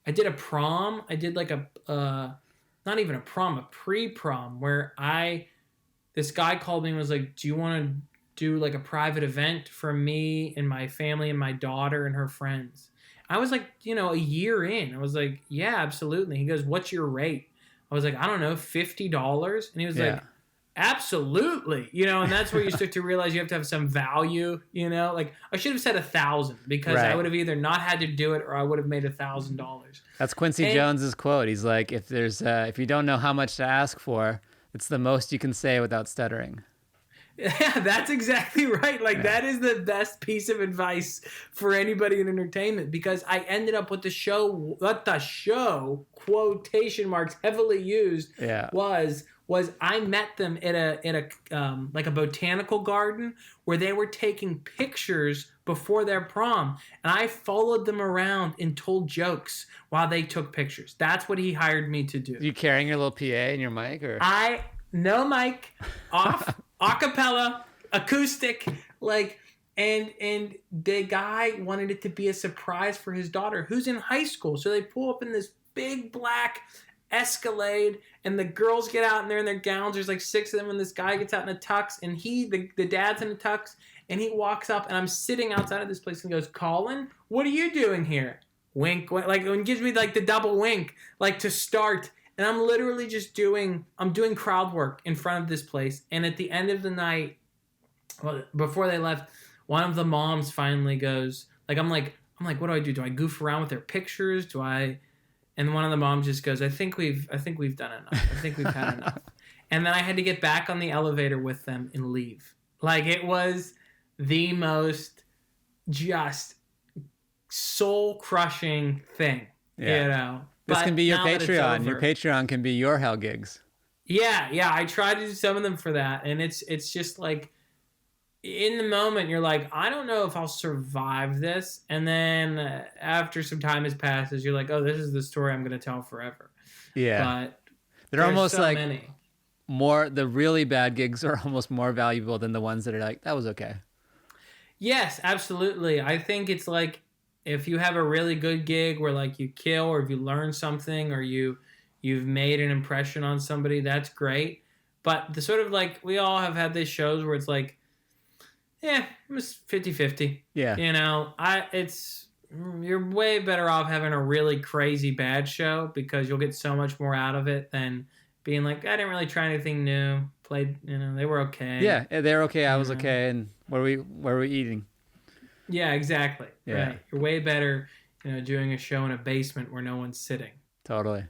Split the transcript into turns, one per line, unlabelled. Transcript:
I did a prom. I did like not even a prom, a pre-prom where this guy called me and was like, "Do you want to do like a private event for me and my family and my daughter and her friends?" I was like, a year in. I was like, "Yeah, absolutely." He goes, "What's your rate?" I was like, "I don't know, $50." And he was
Yeah.
like, "Absolutely." And that's where you start to realize you have to have some value, like I should have said 1,000 because I
Right.
would have either not had to do it or I would have made $1,000.
That's Quincy
And
Jones's quote. He's like, if you don't know how much to ask for, it's the most you can say without stuttering.
yeah, that's exactly right. Like
Yeah.
that is the best piece of advice for anybody in entertainment because I ended up with what the show quotation marks heavily used
Yeah.
was I met them at a like a botanical garden where they were taking pictures before their prom, and I followed them around and told jokes while they took pictures. That's what he hired me to do.
You carrying your little PA and your mic, or?
I no mic, off, acapella, acoustic, like and the guy wanted it to be a surprise for his daughter who's in high school. So they pull up in this big black Escalade and the girls get out and they're in their gowns. There's like 6 of them and this guy gets out in a tux and the dad's in a tux and he walks up and I'm sitting outside of this place and goes, "Colin, what are you doing here?" Wink, wink, like and gives me like the double wink, like to start. And I'm literally just I'm doing crowd work in front of this place. And at the end of the night, well, before they left, one of the moms finally goes, like, I'm like, what do I do? Do I goof around with their pictures? Do I? And one of the moms just goes, I think we've done enough. I think we've had enough. And then I had to get back on the elevator with them and leave. Like it was the most just soul crushing thing,
Yeah. This
But
can be your
now that it's
Patreon. Your
over,
Patreon can be your hell gigs.
yeah, I try to do some of them for that, and it's just like in the moment you're like, I don't know if I'll survive this, and then after some time has passes, you're like, oh, this is the story I'm going to tell forever.
Yeah.
But
They're
there's
almost
so
like
many.
the really bad gigs are almost more valuable than the ones that are like, that was okay.
Yes, absolutely. I think it's like if you have a really good gig where like you kill or if you learn something or you've made an impression on somebody, that's great. But the sort of like we all have had these shows where it's like, yeah, it was 50-50.
Yeah.
You're way better off having a really crazy bad show because you'll get so much more out of it than being like, I didn't really try anything new. Played, they were okay.
Yeah, they're okay. I was okay. And where were we eating?
Yeah, exactly.
Yeah.
Right. You're way better, doing a show in a basement where no one's sitting.
Totally.